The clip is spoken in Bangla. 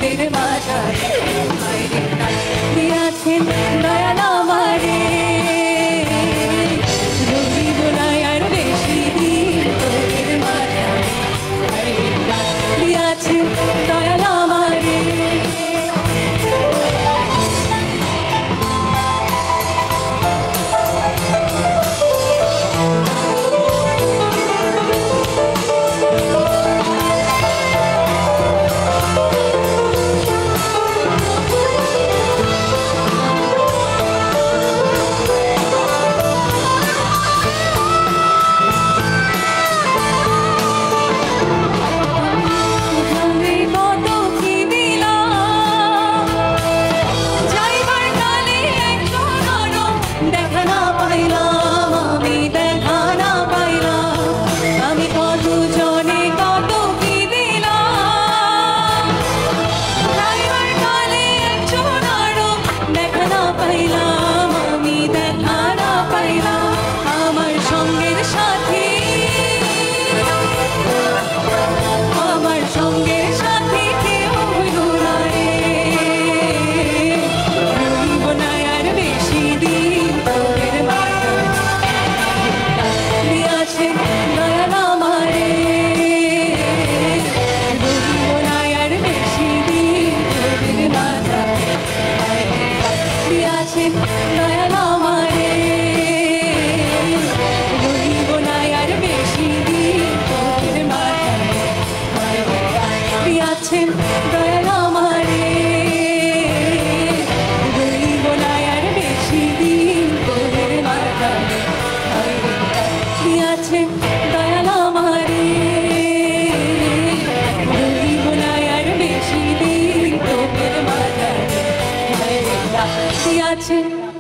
তোদের মাঝারে দিয়াছেন দয়াল আমারে রহিব না আর বেশি দিন তোদের মাঝারে দিয়াছেন দয়াল আমারে দয়াল আমারে রহিব না আর বেশি দিন তোদের মাঝারে দিয়াছেন দয়াল আমারে রহিব না আর বেশি দিন তোদের মাঝারে দিয়াছেন দয়াল আমারে রহিব না আর বেশি দিন তোদের মাঝারে দিয়াছেন